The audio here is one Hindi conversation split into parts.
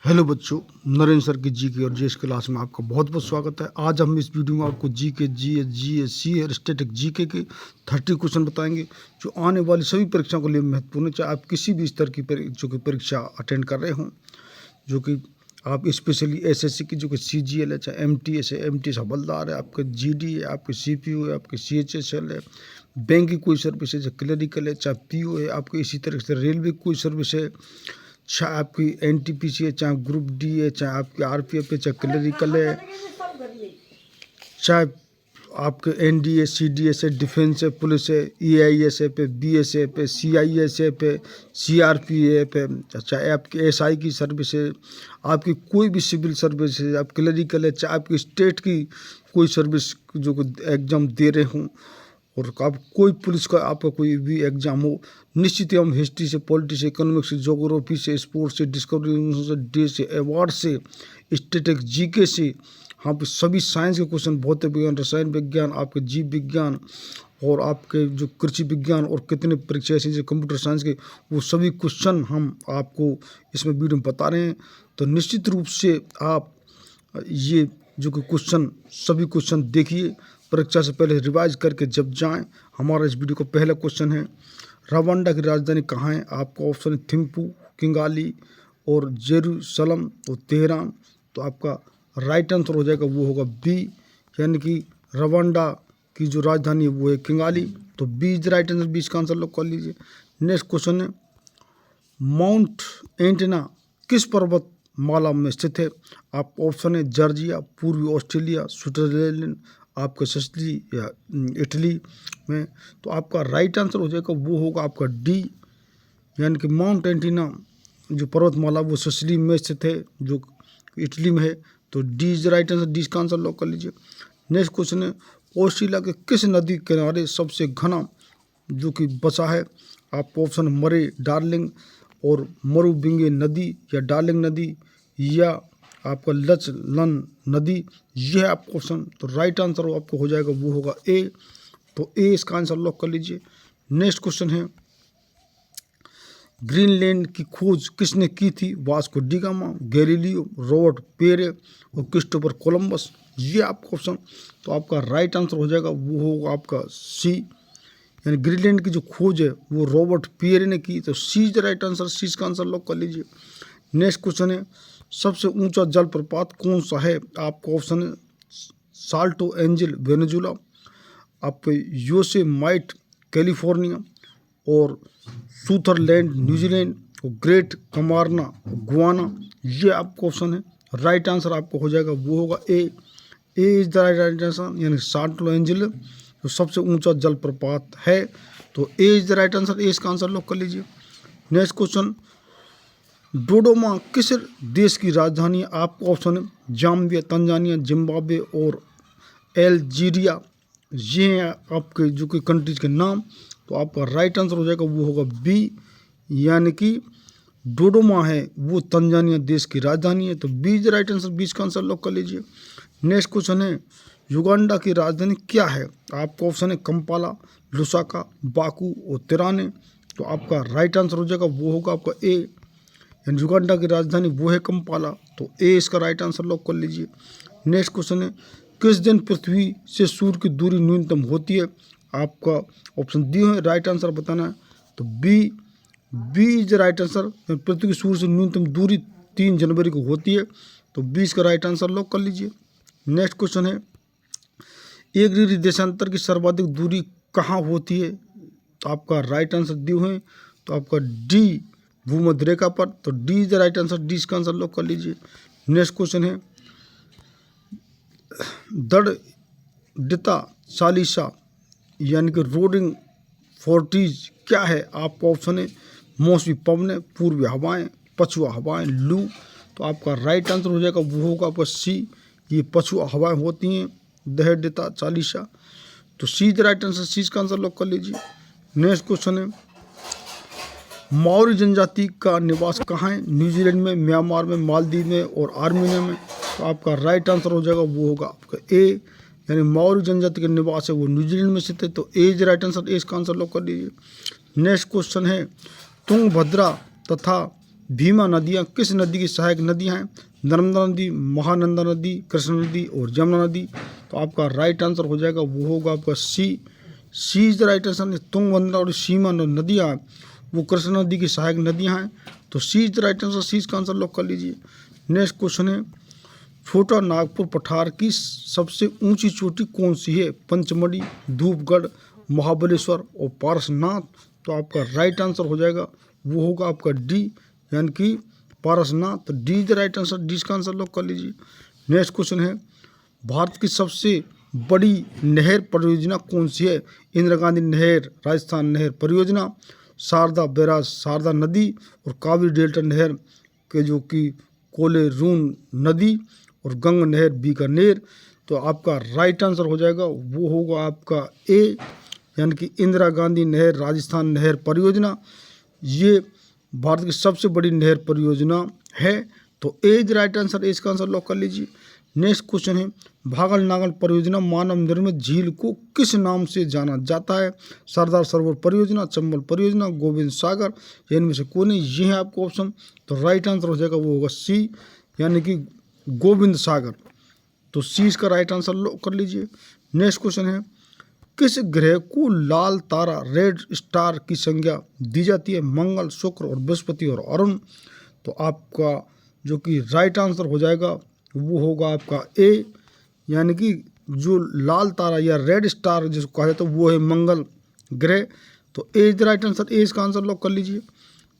हेलो बच्चों, नरेंद्र सर की जी के और जीएस क्लास में आपका बहुत बहुत स्वागत है। आज हम इस वीडियो में आपको जी के जीएस सी और स्टैटिक जीके के 30 क्वेश्चन बताएंगे जो आने वाली सभी परीक्षाओं के लिए महत्वपूर्ण है। चाहे आप किसी भी स्तर की जो कि परीक्षा अटेंड कर रहे हों, जो कि आप स्पेशली एसएससी की जो कि सीजीएल है, चाहे एमटीएस है, एमटीएस हवलदार है, आपके जीडी है, आपके सीपीओ है, आपके सीएचएसएल है, बैंक की कोई सर्विस है, चाहे क्लरिकल है, चाहे पीओ है, आपके इसी तरह से रेलवे की कोई सर्विस है, चाहे आपकी एनटीपीसी है, चाहे ग्रुप डी है, चाहे आपकी आरपीएफ है, चाहे क्लरिकल है, चाहे आपके एनडीए सीडीएस है, डिफेंस है, पुलिस है, ईआईएसएफ है, बीएसएफ है, सीआईएसएफ है, सीआरपीएफ है, चाहे आपकी एसआई की सर्विस है, आपकी कोई भी सिविल सर्विस है, आप क्लरिकल है, चाहे आपकी स्टेट की कोई सर्विस जो एग्ज़ाम दे रहे हों, और आप कोई पुलिस का आपका कोई भी एग्जाम हो, निश्चित ही हम हिस्ट्री से, पॉलिटिक्स से, इकोनॉमिक्स से, ज्योग्राफी से, स्पोर्ट्स से, डिस्कवरी से, डे से, अवार्ड से, स्टैटिक जीके से, हाँ सभी साइंस के क्वेश्चन, भौतिक विज्ञान, रसायन विज्ञान, आपके जीव विज्ञान और आपके जो कृषि विज्ञान और कितने परीक्षा ऐसी जो कंप्यूटर साइंस के, वो सभी क्वेश्चन हम आपको इसमें वीडियो में बता रहे हैं। तो निश्चित रूप से आप ये जो कि क्वेश्चन सभी क्वेश्चन देखिए, परीक्षा से पहले रिवाइज करके जब जाएं। हमारा इस वीडियो का पहला क्वेश्चन है, रवांडा की राजधानी कहाँ है? आपका ऑप्शन है थिम्पू, किंगाली और जेरूसलम और तेहरान। तो आपका राइट आंसर हो जाएगा वो होगा बी, यानी कि रवांडा की जो राजधानी है वो है किंगाली। तो बी इज राइट आंसर, 20 का आंसर लोग कर लीजिए। नेक्स्ट क्वेश्चन है, माउंट एंटेना किस पर्वत माला में स्थित है? आप ऑप्शन है जॉर्जिया, पूर्वी ऑस्ट्रेलिया, स्विट्जरलैंड, आपका सिसिली या इटली में। तो आपका राइट आंसर हो जाएगा वो होगा आपका डी, यानी कि माउंट एंटीना जो पर्वतमाला वो सिसिली में स्थित है, जो इटली में है। तो D is right answer, D का आंसर लॉक कर लीजिए। नेक्स्ट क्वेश्चन है, ऑस्ट्रेलिया के किस नदी किनारे सबसे घना जो कि बसा है? आप ऑप्शन मरे, डार्लिंग और मरुबिंगे नदी या डार्लिंग नदी या आपका लचलन नदी, यह आपका ऑप्शन। तो राइट आंसर आपको हो जाएगा वो होगा ए। तो ए इसका आंसर लॉक कर लीजिए। नेक्स्ट क्वेश्चन है, ग्रीनलैंड की खोज किसने की थी? Vasco D gamma, Galileo, Robert पेरे और क्रिस्टोफर कोलंबस, ये आपका ऑप्शन। तो आपका राइट आंसर हो जाएगा वो होगा आपका सी, यानी ग्रीनलैंड की जो खोज है वो रॉबर्ट पियरे ने की। तो सी इज राइट आंसर, सी का आंसर लॉक कर लीजिए। नेक्स्ट क्वेश्चन है, सबसे ऊंचा जलप्रपात कौन सा है? आपका ऑप्शन है साल्टो एंजल वेनेजुला, आपके योसेमाइट कैलिफोर्निया और सुथरलैंड न्यूजीलैंड और ग्रेट कमारना गुआना, ये आपका ऑप्शन है। राइट आंसर आपको हो जाएगा वो होगा ए, ए इज द राइट आंसर, यानी साल्टो एंजल जो सबसे ऊंचा जलप्रपात है। तो ए इज द राइट आंसर, ए इसका आंसर लॉक कर लीजिए। नेक्स्ट क्वेश्चन, डोडोमा किस देश की राजधानी है? आपका ऑप्शन है जाम्बिया, तंजानिया, जिम्बाब्वे और अल्जीरिया, ये हैं आपके जो कि कंट्रीज के नाम। तो आपका राइट आंसर हो जाएगा वो होगा बी, यानी कि डोडोमा है वो तंजानिया देश की राजधानी है। तो बी इज राइट आंसर, 20 का आंसर लॉक कर लीजिए। नेक्स्ट क्वेश्चन है, युगांडा की राजधानी क्या है? आपका ऑप्शन है कंपाला, लुसाका, बाकू और तिराने। तो आपका राइट आंसर हो जाएगा वो होगा आपका ए, यानी युगांडा की राजधानी वो है कंपाला। तो ए इसका राइट आंसर लॉक कर लीजिए। नेक्स्ट क्वेश्चन है, किस दिन पृथ्वी से सूर्य की दूरी न्यूनतम होती है? आपका ऑप्शन दिए हैं, राइट आंसर बताना है। तो B, B is right answer, पृथ्वी की सूर्य से न्यूनतम दूरी 3 जनवरी को होती है। तो 20 का राइट आंसर लॉक कर लीजिए। नेक्स्ट क्वेश्चन है, एक डिग्री देशांतर की सर्वाधिक दूरी कहाँ होती है? तो आपका राइट आंसर दिए हुए हैं, तो आपका डी भूमध्य रेखा पर। तो D is the right answer, D का आंसर लॉक कर लीजिए। नेक्स्ट क्वेश्चन है, दृढ़ता चालीसा यानी कि रोडिंग फोर्टीज क्या है? आपका ऑप्शन है मौसमी पवनें, पूर्वी हवाएं, पछुआ हवाएं, लू। तो आपका राइट आंसर हो जाएगा वो होगा आपका सी, ये पछुआ हवाएं होती हैं दृढ़ता चालीसा। तो सी इज द राइट आंसर, सी का आंसर लॉक कर लीजिए। नेक्स्ट क्वेश्चन है, मौर्य जनजाति का निवास कहाँ है? न्यूजीलैंड में, म्यांमार में, मालदीव में और आर्मेनिया में। तो आपका राइट आंसर हो जाएगा वो होगा आपका ए, यानी मौर्य जनजाति का निवास है वो न्यूजीलैंड में स्थित है। तो ए इज राइट आंसर, ए इसका आंसर लॉक कर लीजिए। नेक्स्ट क्वेश्चन है, तुंगभद्रा तथा भीमा नदियाँ किस नदी की सहायक नदियाँ हैं? नर्मदा नदी, महानंदा नदी, कृष्ण नदी और जमुना नदी। तो आपका राइट आंसर हो जाएगा वो होगा आपका C. C is the right answer. Tungabhadra और सीमा नदियाँ वो कृष्ण नदी की सहायक नदियाँ हैं। तो सी इज द राइट आंसर। सी इसका आंसर लॉक कर लीजिए। नेक्स्ट क्वेश्चन है, छोटा नागपुर पठार की सबसे ऊंची चोटी कौन सी है? पंचमढ़ी, धूपगढ़, महाबलेश्वर और पारसनाथ। तो आपका राइट आंसर हो जाएगा वो होगा आपका डी, यानी कि पारसनाथ। तो D is the right answer. D इसका आंसर लॉक कर लीजिए। नेक्स्ट क्वेश्चन है, भारत की सबसे बड़ी नहर परियोजना कौन सी है? इंदिरा गांधी नहर, राजस्थान नहर परियोजना, शारदा बैराज शारदा नदी और कावेरी डेल्टा नहर के जो कि कोलेरून नदी और गंगा नहर बीकानेर। तो आपका राइट आंसर हो जाएगा वो होगा आपका ए, यानी कि इंदिरा गांधी नहर राजस्थान नहर परियोजना। ये भारत की सबसे बड़ी नहर परियोजना है। तो ए इज राइट आंसर। इसका आंसर लॉक कर लीजिए। नेक्स्ट क्वेश्चन है, भागल नागल परियोजना मानव निर्मित झील को किस नाम से जाना जाता है? सरदार सरोवर परियोजना, चंबल परियोजना, गोविंद सागर, इनमें से कोई नहीं। ये है आपको ऑप्शन। तो राइट आंसर हो जाएगा वो होगा सी, यानी कि गोविंद सागर। तो सी इसका राइट आंसर लॉक कर लीजिए। नेक्स्ट क्वेश्चन है, किस ग्रह को लाल तारा रेड स्टार की संज्ञा दी जाती है? मंगल, शुक्र और बृहस्पति और अरुण। तो आपका जो कि राइट आंसर हो जाएगा वो होगा आपका ए, यानी कि जो लाल तारा या रेड स्टार जिसको कहा जाता है वो है मंगल ग्रह। तो ए इज द राइट आंसर। ए इसका आंसर लॉक कर लीजिए।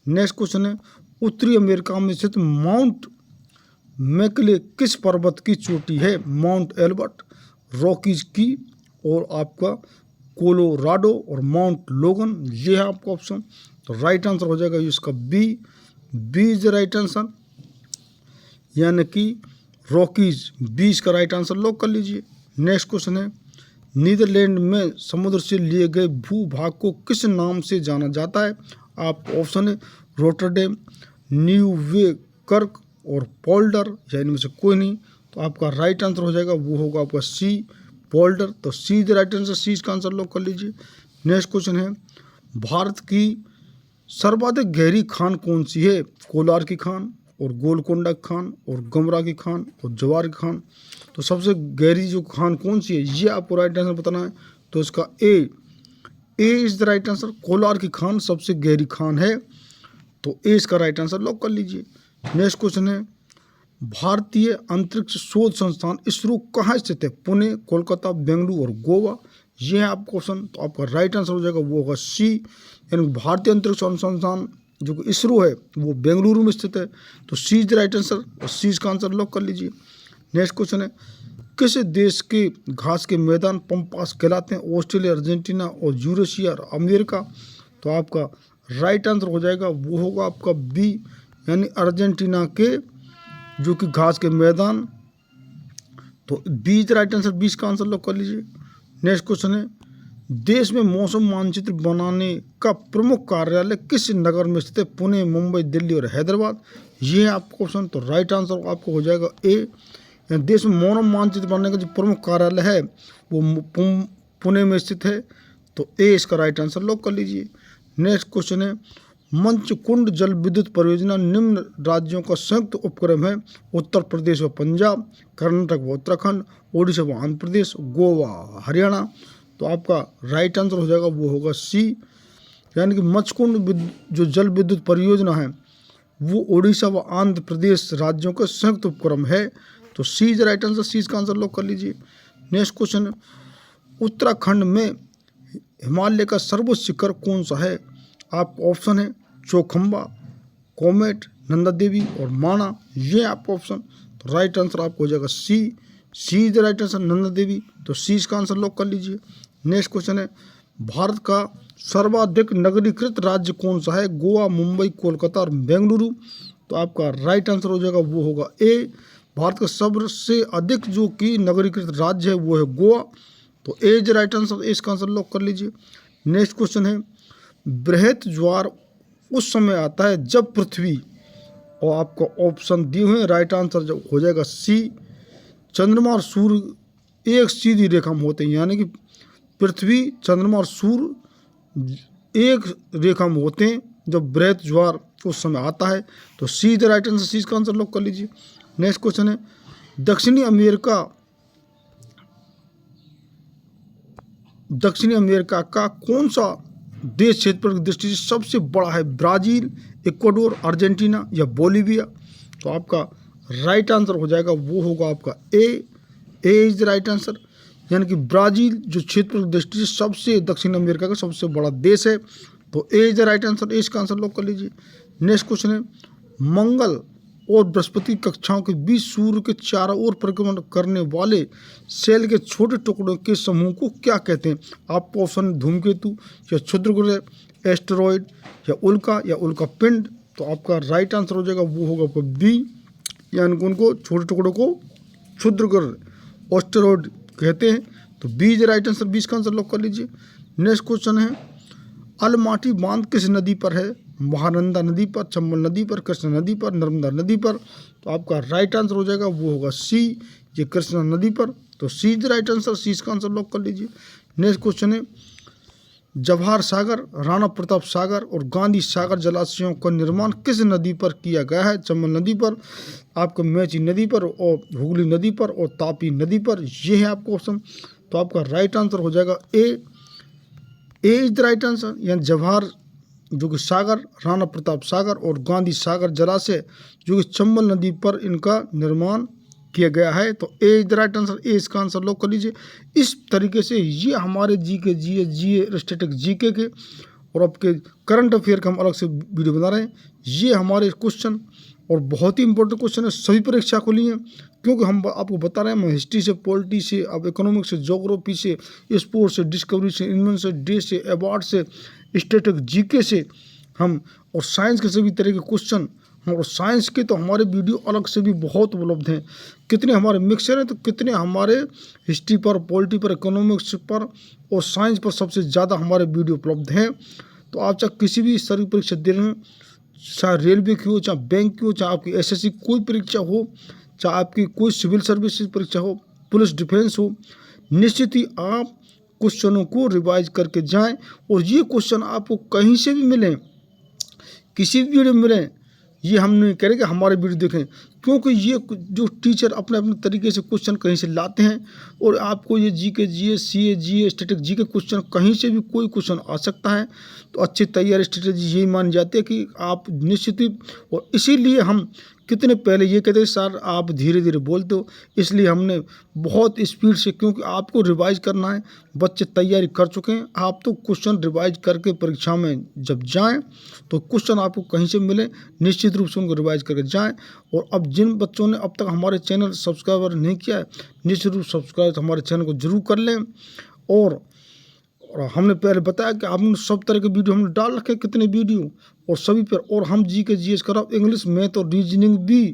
नेक्स्ट क्वेश्चन है, उत्तरी अमेरिका में स्थित माउंट मैकले किस पर्वत की चोटी है? माउंट एल्बर्ट, रॉकीज की और आपका कोलोराडो और माउंट लोगन। ये है आपका ऑप्शन। तो राइट आंसर हो जाएगा इसका B. B is the right answer, यानी कि रॉकीज। बी इसका राइट आंसर लॉक कर लीजिए। नेक्स्ट क्वेश्चन है, नीदरलैंड में समुद्र से लिए गए भूभाग को किस नाम से जाना जाता है? आप ऑप्शन है रोटरडेम, न्यूवेकर्क और पोल्डर, या इनमें से कोई नहीं। तो आपका राइट आंसर हो जाएगा वो होगा आपका सी, पोल्डर। तो सी इज द राइट आंसर। सी इसका आंसर लॉक कर लीजिए। नेक्स्ट क्वेश्चन है, भारत की सर्वाधिक गहरी खान कौन सी है? कोलार की खान और गोलकोंडा की खान और गमरा की खान और जवार की खान। तो सबसे गहरी जो खान कौन सी है ये आपको राइट आंसर बताना है। तो इसका A is the right answer. Kolar की खान सबसे गहरी खान है। तो ए इसका राइट आंसर लॉक कर लीजिए। नेक्स्ट क्वेश्चन है, भारतीय अंतरिक्ष शोध संस्थान इसरो कहाँ स्थित है? पुणे, कोलकाता, बेंगलुरु और गोवा। ये है आपका क्वेश्चन। तो आपका राइट आंसर हो जाएगा वो होगा सी, यानी भारतीय अंतरिक्ष अनुसंधान जो कि इसरो है वो बेंगलुरु में स्थित है। तो सी इज द राइट आंसर और सी इसका आंसर लॉक कर लीजिए। नेक्स्ट क्वेश्चन है, किस देश के घास के मैदान पंपास कहलाते हैं? ऑस्ट्रेलिया, अर्जेंटीना और यूरेशिया और अमेरिका। तो आपका राइट आंसर हो जाएगा वो होगा आपका बी, यानी अर्जेंटीना के जो कि घास के मैदान। तो B is the right answer. B इसका आंसर लॉक कर लीजिए। नेक्स्ट क्वेश्चन है, देश में मौसम मानचित्र बनाने का प्रमुख कार्यालय किस नगर में स्थित है? पुणे, मुंबई, दिल्ली और हैदराबाद। ये है आपका क्वेश्चन। तो राइट आंसर आपको हो जाएगा ए, देश में मौसम मानचित्र बनाने का जो प्रमुख कार्यालय है वो पुणे में स्थित है। तो ए इसका राइट आंसर लॉक कर लीजिए। नेक्स्ट क्वेश्चन है, मंचकुंड जल विद्युत परियोजना निम्न राज्यों का संयुक्त उपक्रम है? उत्तर प्रदेश व पंजाब, कर्नाटक व उत्तराखंड, ओडिशा व आंध्र प्रदेश, गोवा हरियाणा। तो आपका राइट आंसर हो जाएगा वो होगा सी, यानी कि मंचकुंड जो जल विद्युत परियोजना है वो ओडिशा व आंध्र प्रदेश राज्यों का संयुक्त उपक्रम है। तो सी इज राइट आंसर। सी इसका आंसर लॉक कर लीजिए। नेक्स्ट क्वेश्चन, उत्तराखंड में हिमालय का सर्वोच्च शिखर कौन सा है? आप ऑप्शन है चौखंबा, कोमेट, नंदा देवी और माना। ये आपका ऑप्शन। तो राइट आंसर आपको हो जाएगा C. C is the right answer, Nanda Devi. तो सी इसका आंसर लॉक कर लीजिए। नेक्स्ट क्वेश्चन है, भारत का सर्वाधिक नगरीकृत राज्य कौन सा है? गोवा, मुंबई, कोलकाता और बेंगलुरु। तो आपका राइट आंसर हो जाएगा वो होगा ए, भारत का सबसे अधिक जो कि नगरीकृत राज्य है वो है गोवा। तो ए इज राइट आंसर। इसका आंसर लॉक कर लीजिए। नेक्स्ट क्वेश्चन है, बृहत ज्वार उस समय आता है जब पृथ्वी, और आपको ऑप्शन दिए हुए हैं, राइट आंसर जो हो जाएगा सी, चंद्रमा और सूर्य एक सीधी रेखा में होते हैं, यानी कि पृथ्वी, चंद्रमा और सूर्य एक रेखा में होते हैं जब बृहत ज्वार उस समय आता है। तो सी द राइट आंसर, सी इसका आंसर लॉक कर लीजिए। नेक्स्ट क्वेश्चन है, दक्षिणी अमेरिका का कौन सा देश क्षेत्रफल की दृष्टि से सबसे बड़ा है? ब्राज़ील, इक्वाडोर, अर्जेंटीना या बोलीविया? तो आपका राइट आंसर हो जाएगा, वो होगा आपका ए इज द राइट आंसर। यानी कि ब्राज़ील जो क्षेत्रफल की दृष्टि से सबसे दक्षिण अमेरिका का सबसे बड़ा देश है। तो ए इज द राइट आंसर, ए इसका आंसर लॉक कर लीजिए। नेक्स्ट क्वेश्चन है, मंगल और बृहस्पति कक्षाओं के बीच सूर्य के चारों ओर परिक्रमण करने वाले सेल के छोटे टुकड़ों के समूह को क्या कहते हैं? आपको ऑप्शन धूमकेतु या क्षुद्रग्रह, एस्टेरॉयड या उल्का पिंड। तो आपका राइट आंसर हो जाएगा, वो होगा आपका बी, यानी उनको छोटे टुकड़ों को क्षुद्रग्रह एस्टेरॉयड कहते हैं। तो B is right answer, B इसका आंसर लॉक कर लीजिए। नेक्स्ट क्वेश्चन है, अलमाटी बांध किस नदी पर है? महानंदा नदी पर, चंबल नदी पर, कृष्णा नदी पर, नर्मदा नदी पर? तो आपका राइट आंसर हो जाएगा, वो होगा सी, ये कृष्णा नदी पर। तो सी इज राइट आंसर, सी इसका आंसर लॉक कर लीजिए। नेक्स्ट क्वेश्चन है, जवाहर सागर, राणा प्रताप सागर और गांधी सागर जलाशयों का निर्माण किस नदी पर किया गया है? चंबल नदी पर, आपको मेची नदी पर और हुगली नदी पर और तापी नदी पर। ये है आपको ऑप्शन। तो आपका राइट आंसर हो जाएगा ए इज द राइट आंसर। यानी जवाहर जो कि सागर, राणा प्रताप सागर और गांधी सागर जलाशय जो कि चंबल नदी पर इनका निर्माण किया गया है। तो ए इज द राइट आंसर, ए इसका आंसर लॉक कर लीजिए। इस तरीके से ये हमारे जीए स्टैटिक जीके के और आपके करंट अफेयर का हम अलग से वीडियो बना रहे हैं। ये हमारे क्वेश्चन और बहुत ही इंपॉर्टेंट क्वेश्चन है, सभी परीक्षा को लिए, क्योंकि हम आपको बता रहे हैं, हम हिस्ट्री से, पॉलिटी से, अब इकोनॉमिक्स से, ज्योग्राफी से, स्पोर्ट्स से, डिस्कवरी से, इन्वेंशन से, डे से, अवार्ड से, स्टैटिक जीके से हम, और साइंस के सभी तरह के क्वेश्चन, और साइंस के तो हमारे वीडियो अलग से भी बहुत उपलब्ध हैं। कितने हमारे मिक्सचर हैं, तो कितने हमारे हिस्ट्री पर, पॉलिटी पर, इकोनॉमिक्स पर और साइंस पर सबसे ज़्यादा हमारे वीडियो उपलब्ध हैं। तो आप चाहे किसी भी स्तर की परीक्षा दे रहे हैं, चाहे रेलवे की हो, चाहे बैंक की हो, चाहे आपकी एसएससी कोई परीक्षा हो, चाहे आपकी कोई सिविल सर्विसेज परीक्षा हो, पुलिस डिफेंस हो, निश्चित ही आप क्वेश्चनों को रिवाइज करके जाएं। और ये क्वेश्चन आपको कहीं से भी मिलें, किसी भी वीडियो में मिलें, ये हम नहीं करेंगे हमारे वीडियो देखें, क्योंकि ये जो टीचर अपने अपने तरीके से क्वेश्चन कहीं से लाते हैं, और आपको ये जीके, जीएस, सीए, जीए, स्टैटिक जीके क्वेश्चन कहीं से भी कोई क्वेश्चन आ सकता है। तो अच्छी तैयारी स्ट्रेटेजी यही मान जाते हैं कि आप निश्चित ही, और इसीलिए हम कितने पहले ये कहते हैं सर आप धीरे धीरे बोलते हो, इसलिए हमने बहुत स्पीड से, क्योंकि आपको रिवाइज करना है, बच्चे तैयारी कर चुके हैं, आप तो क्वेश्चन रिवाइज करके परीक्षा में जब जाएं तो क्वेश्चन आपको कहीं से मिले, निश्चित रूप से उनको रिवाइज करके जाएं। और अब जिन बच्चों ने अब तक हमारे चैनल सब्सक्राइबर नहीं किया है, निश्चित रूप सब्सक्राइब हमारे चैनल को जरूर कर लें। और हमने पहले बताया कि आपने सब तरह के वीडियो हमने डाल रखे, कितने वीडियो, और सभी पर, और हम जीके जीएस करा, इंग्लिश, मैथ और रीजनिंग भी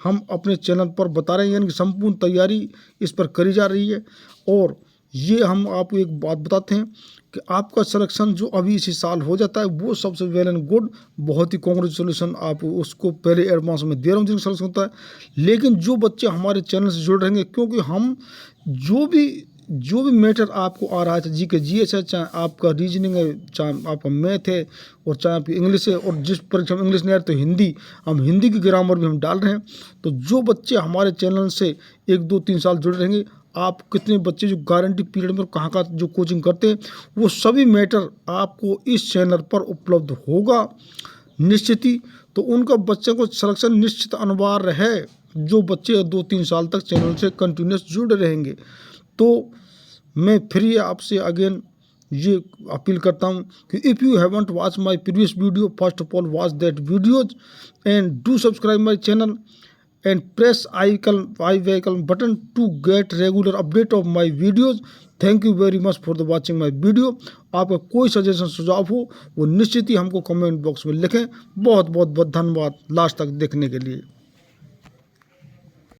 हम अपने चैनल पर बता रहे हैं, यानी कि संपूर्ण तैयारी इस पर करी जा रही है। और ये हम आपको एक बात बताते हैं कि आपका सिलेक्शन जो अभी इसी साल हो जाता है वो सबसे वेल एंड गुड, बहुत ही कॉन्ग्रेचुलेसन, आप उसको पहले एडवांस में दे रहा हूँ जिनका सिलेक्शन होता है। लेकिन जो बच्चे हमारे चैनल से जुड़ रहेंगे, क्योंकि हम जो भी मैटर आपको आ रहा है, चाहे जीके जीएस है, चाहे आपका रीजनिंग है, चाहे आपका मैथ है, और चाहे आपकी इंग्लिश है, और जिस परीक्षा में इंग्लिश नहीं आ रही तो हिंदी, हम हिंदी की ग्रामर भी हम डाल रहे हैं। तो जो बच्चे हमारे चैनल से 1, 2, 3 साल जुड़े रहेंगे, आप कितने बच्चे जो गारंटी पीरियड में कहाँ का जो कोचिंग करते हैं, वो सभी मैटर आपको इस चैनल पर उपलब्ध होगा निश्चित ही। तो उनका बच्चों को सिलेक्शन निश्चित अनिवार्य है, जो बच्चे 2-3 साल तक चैनल से कंटिन्यूस जुड़े रहेंगे। तो मैं फिर ये आपसे अगेन ये अपील करता हूँ कि if you haven't watch my previous video, first of all watch that videos and do subscribe my channel and press icon button to get regular update of my videos. Thank you very much for the watching my video. आपका कोई सजेशन सुझाव हो वो निश्चित ही हमको कमेंट बॉक्स में लिखें। बहुत बहुत धन्यवाद लास्ट तक देखने के लिए।